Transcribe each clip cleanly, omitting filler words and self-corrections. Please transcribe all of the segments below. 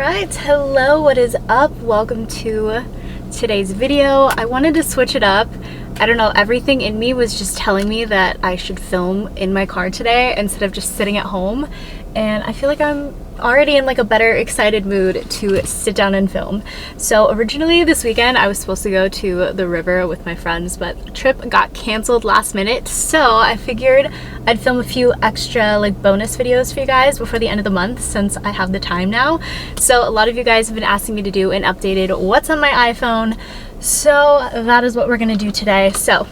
Alright, hello, what is up? Welcome to today's video. I wanted to switch it up. I don't know, everything in me was just telling me that I should film in my car today instead of just sitting at home, and I feel like I'm already in like a better, excited mood to sit down and film. So originally this weekend I was supposed to go to the river with my friends, but the trip got canceled last minute, so I figured I'd film a few extra like bonus videos for you guys before the end of the month since I have the time now. So a lot of you guys have been asking me to do an updated what's on my iPhone, so that is what we're gonna do today. So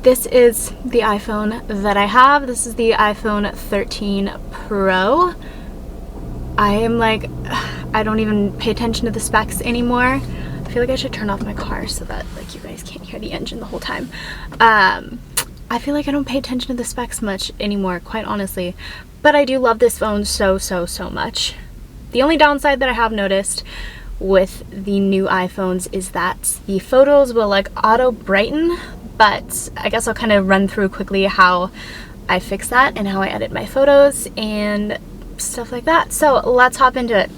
this is the iPhone that I have. This is the iPhone 13 Pro. I am like, I don't even pay attention to the specs anymore. I feel like I should turn off my car so that like you guys can't hear the engine the whole time. I feel like I don't pay attention to the specs much anymore, quite honestly. But I do love this phone so much. The only downside that I have noticed with the new iPhones is that the photos will like auto brighten, but I guess I'll kind of run through quickly how I fix that and how I edit my photos and stuff like that. So let's hop into it.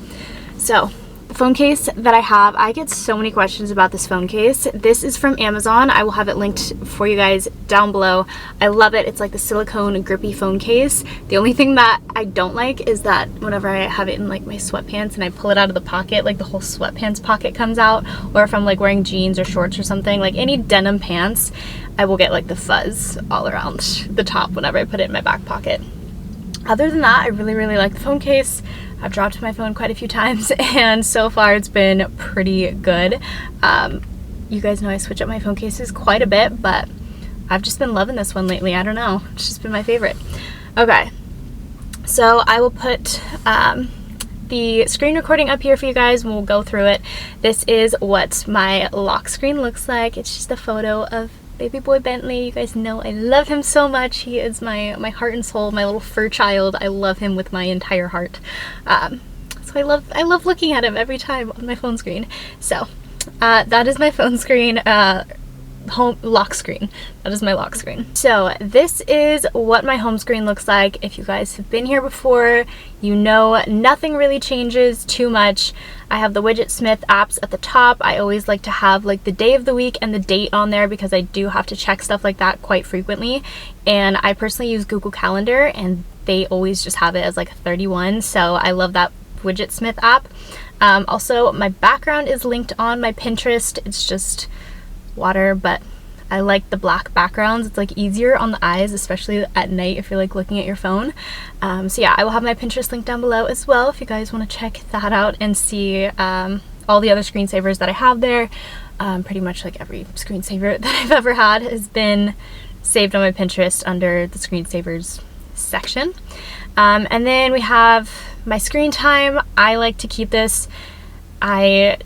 So the phone case that I have, I get so many questions about this phone case. This is from Amazon. I will have it linked for you guys down below. I love it. It's like the silicone grippy phone case. The only thing that I don't like is that whenever I have it in like my sweatpants and I pull it out of the pocket, like the whole sweatpants pocket comes out, or if I'm like wearing jeans or shorts or something, like any denim pants, I will get like the fuzz all around the top whenever I put it in my back pocket. Other than that, I really like the phone case. I've dropped my phone quite a few times and so far it's been pretty good. You guys know I switch up my phone cases quite a bit, but I've just been loving this one lately. I don't know, it's just been my favorite. Okay, so I will put the screen recording up here for you guys and we'll go through it. This is what my lock screen looks like. It's just a photo of baby boy Bentley. You guys know I love him so much. He is my heart and soul, my little fur child. I love him with my entire heart. So I love looking at him every time on my phone screen. So that is my phone screen. Home lock screen. That is my lock screen. So this is what my home screen looks like. If you guys have been here before, you know nothing really changes too much. I have the Widgetsmith apps at the top. I always like to have like the day of the week and the date on there because I do have to check stuff like that quite frequently. And I personally use Google Calendar and they always just have it as like 31. So I love that Widgetsmith app. Also, my background is linked on my Pinterest. It's just water, but I like the black backgrounds. It's like easier on the eyes, especially at night if you're like looking at your phone. So yeah, I will have my Pinterest link down below as well if you guys want to check that out and see all the other screensavers that I have there. Pretty much like every screensaver that I've ever had has been saved on my Pinterest under the screensavers section. And then we have my screen time. I like to keep this, I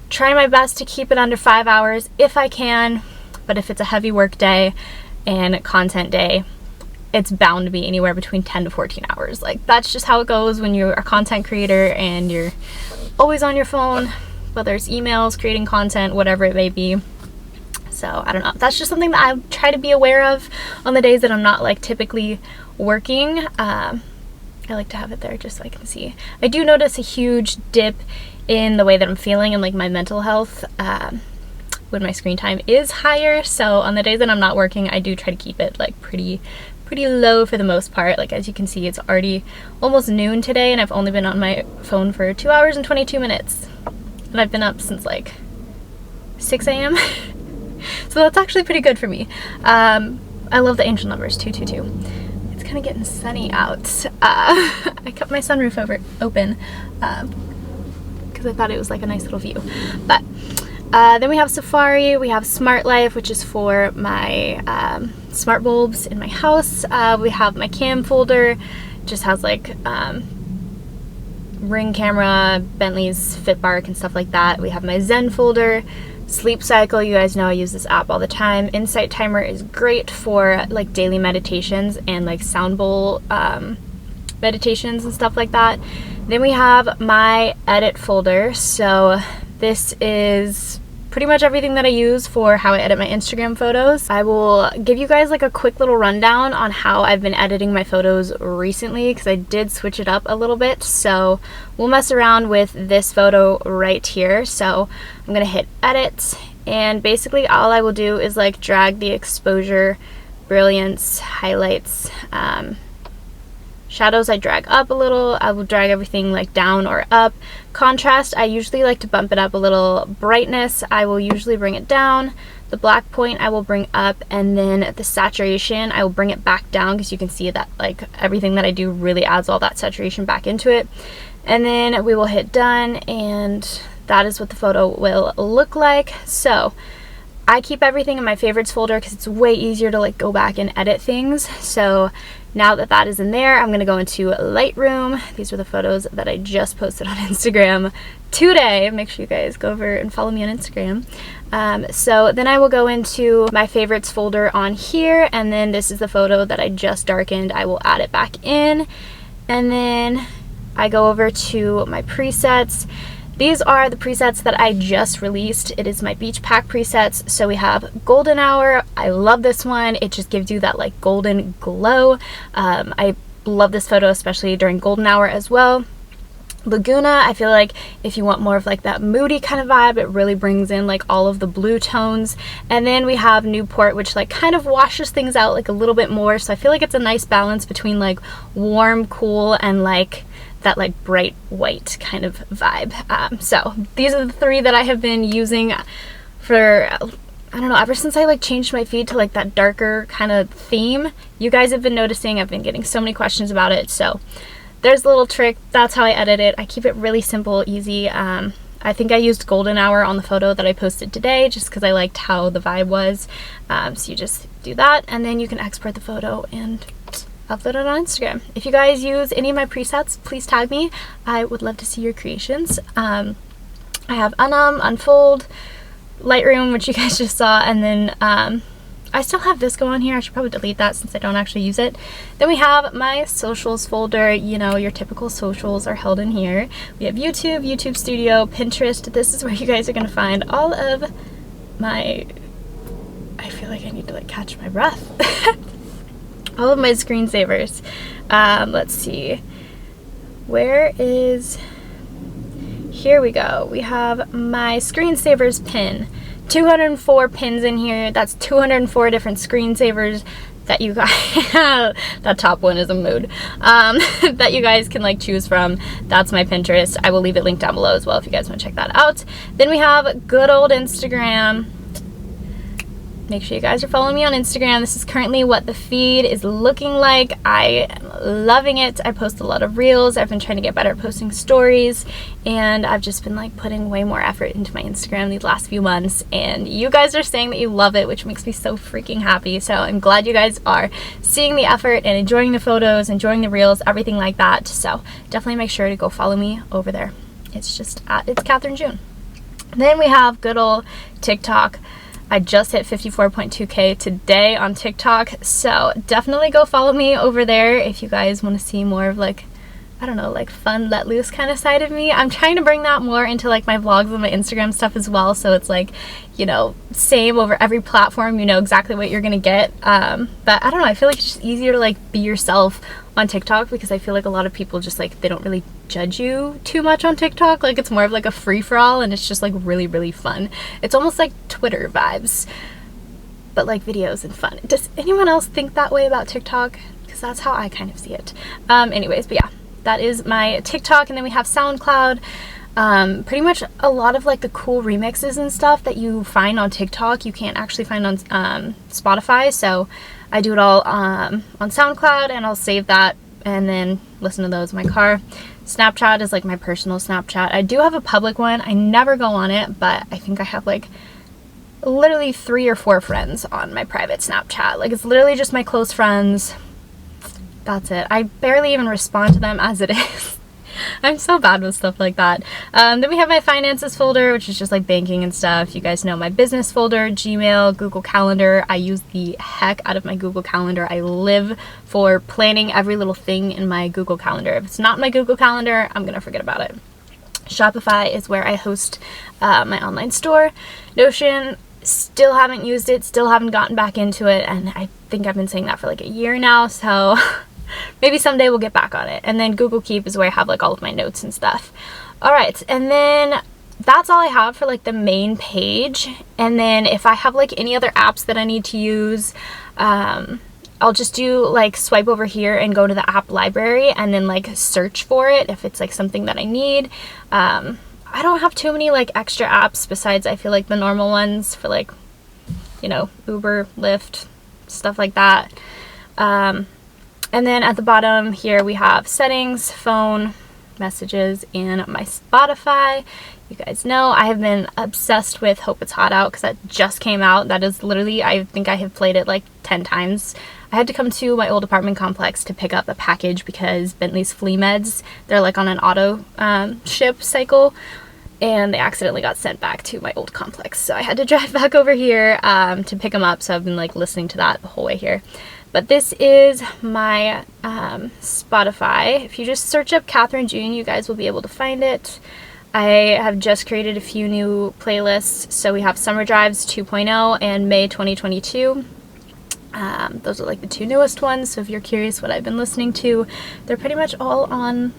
try my best to keep it under 5 hours if I can, but if it's a heavy work day and content day, it's bound to be anywhere between 10 to 14 hours. Like that's just how it goes when you're a content creator and you're always on your phone, whether it's emails, creating content, whatever it may be. So I don't know, that's just something that I try to be aware of on the days that I'm not like typically working. I like to have it there just so I can see. I do notice a huge dip in the way that I'm feeling and like my mental health when my screen time is higher. So on the days that I'm not working, I do try to keep it like pretty low for the most part. Like as you can see, it's already almost noon today and I've only been on my phone for 2 hours and 22 minutes. And I've been up since like 6 a.m. So that's actually pretty good for me. I love the angel numbers, 222. It's kind of getting sunny out. I kept my sunroof open because I thought it was like a nice little view. But then we have Safari, we have Smart Life, which is for my smart bulbs in my house. We have my cam folder, just has like Ring camera, Bentley's Fitbark and stuff like that. We have my Zen folder, Sleep Cycle. You guys know I use this app all the time. Insight Timer is great for like daily meditations and like sound bowl meditations and stuff like that. Then we have my edit folder. So this is pretty much everything that I use for how I edit my Instagram photos. I will give you guys like a quick little rundown on how I've been editing my photos recently, because I did switch it up a little bit. So we'll mess around with this photo right here. So I'm gonna hit edit, and basically all I will do is like drag the exposure, brilliance, highlights, shadows I drag up a little. I will drag everything like down or up. Contrast, I usually like to bump it up a little. Brightness, I will usually bring it down. The black point I will bring up, and then the saturation I will bring it back down, because you can see that like everything that I do really adds all that saturation back into it. And then we will hit done, and that is what the photo will look like. So I keep everything in my favorites folder because it's way easier to like go back and edit things. So now that that is in there, I'm gonna go into Lightroom. These are the photos that I just posted on Instagram today. Make sure you guys go over and follow me on Instagram. So then I will go into my favorites folder on here, and then this is the photo that I just darkened. I will add it back in, and then I go over to my presets. These are the presets that I just released. It is my beach pack presets. So we have golden hour. I love this one. It just gives you that like golden glow. I love this photo, especially during golden hour as well. Laguna, I feel like if you want more of like that moody kind of vibe, it really brings in like all of the blue tones. And then we have Newport, which like kind of washes things out like a little bit more. So I feel like it's a nice balance between like warm, cool, and like that like bright white kind of vibe. So these are the three that I have been using for, I don't know, ever since I like changed my feed to like that darker kind of theme. You guys have been noticing, I've been getting so many questions about it. So there's a little trick. That's how I edit it. I keep it really simple, easy. I think I used golden hour on the photo that I posted today just because I liked how the vibe was. So you just do that, and then you can export the photo and upload it on Instagram. If you guys use any of my presets, please tag me. I would love to see your creations. I have Unfold, Lightroom, which you guys just saw, and then I still have VSCO on here. I should probably delete that since I don't actually use it. Then we have my socials folder. You know, your typical socials are held in here. We have YouTube, YouTube Studio, Pinterest. This is where you guys are going to find all of my, I feel like I need to like catch my breath. All of my screensavers. Let's see. Where is, here we go. We have my screensavers pin. 204 pins in here. That's 204 different screensavers that you guys, that top one is a mood, that you guys can like choose from. That's my Pinterest. I will leave it linked down below as well if you guys want to check that out. Then we have good old Instagram. Make sure you guys are following me on Instagram. This is currently what the feed is looking like. I am loving it. I post a lot of reels. I've been trying to get better at posting stories, and I've just been like putting way more effort into my Instagram these last few months, and you guys are saying that you love it, which makes me so freaking happy. So I'm glad you guys are seeing the effort and enjoying the photos, enjoying the reels, everything like that. So definitely make sure to go follow me over there. It's just it's CatherineJune. Then we have good old TikTok. I just hit 54.2K today on TikTok, so definitely go follow me over there if you guys want to see more of like, I don't know, like fun, let loose kind of side of me. I'm trying to bring that more into like my vlogs and my Instagram stuff as well, so it's like, you know, same over every platform, you know exactly what you're gonna get. But I don't know, I feel like it's just easier to like be yourself on TikTok, because I feel like a lot of people just like, they don't really judge you too much on TikTok. Like it's more of like a free-for-all, and it's just like really, really fun. It's almost like Twitter vibes, but like videos and fun. Does anyone else think that way about TikTok? Because that's how I kind of see it. Anyways, but yeah, that is my TikTok. And then we have SoundCloud. Pretty much a lot of like the cool remixes and stuff that you find on TikTok you can't actually find on Spotify, so I do it all on SoundCloud, and I'll save that and then listen to those in my car. Snapchat is like my personal Snapchat. I do have a public one. I never go on it, but I think I have like literally 3 or 4 friends on my private Snapchat. Like it's literally just my close friends. That's it. I barely even respond to them as it is. I'm so bad with stuff like that. Then we have my finances folder, which is just like banking and stuff. You guys know my business folder, Gmail, Google Calendar. I use the heck out of my Google Calendar. I live for planning every little thing in my Google Calendar. If it's not in my Google Calendar, I'm gonna forget about it. Shopify is where I host my online store. Notion, still haven't used it, still haven't gotten back into it, and I think I've been saying that for like a year now, so maybe someday we'll get back on it. And then Google Keep is where I have like all of my notes and stuff. Alright, and then that's all I have for like the main page. And then if I have like any other apps that I need to use, I'll just do like swipe over here and go to the app library and then like search for it if it's like something that I need. I don't have too many like extra apps besides I feel like the normal ones for like, you know, Uber, Lyft, stuff like that. And then at the bottom here we have settings, phone, messages, and my Spotify. You guys know I have been obsessed with Hope It's Hot Out because that just came out. That is literally, I think I have played it like 10 times. I had to come to my old apartment complex to pick up a package because Bentley's flea meds, they're like on an auto ship cycle, and they accidentally got sent back to my old complex. So I had to drive back over here to pick them up. So I've been like listening to that the whole way here. But this is my Spotify. If you just search up CatherineJune, you guys will be able to find it. I have just created a few new playlists. So we have Summer Drives 2.0 and May 2022. Those are like the two newest ones, so if you're curious what I've been listening to, they're pretty much all on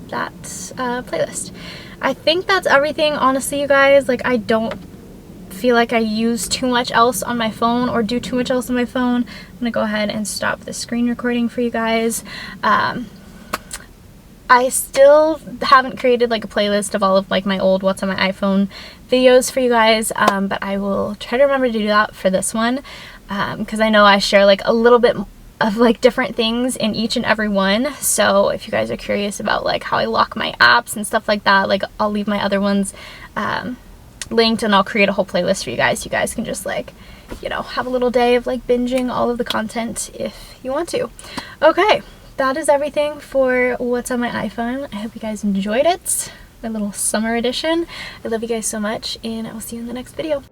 that playlist. I think that's everything, honestly, you guys. Like, I don't feel like I use too much else on my phone or do too much else on my phone. I'm gonna go ahead and stop the screen recording for you guys. I still haven't created like a playlist of all of like my old What's on My iPhone videos for you guys, but I will try to remember to do that for this one. Because I know I share like a little bit of like different things in each and every one. So if you guys are curious about like how I lock my apps and stuff like that, like I'll leave my other ones linked, and I'll create a whole playlist for you guys. You guys can just like, you know, have a little day of like binging all of the content if you want to. Okay, that is everything for What's on My iPhone. I hope you guys enjoyed it. My little summer edition. I love you guys so much, and I will see you in the next video.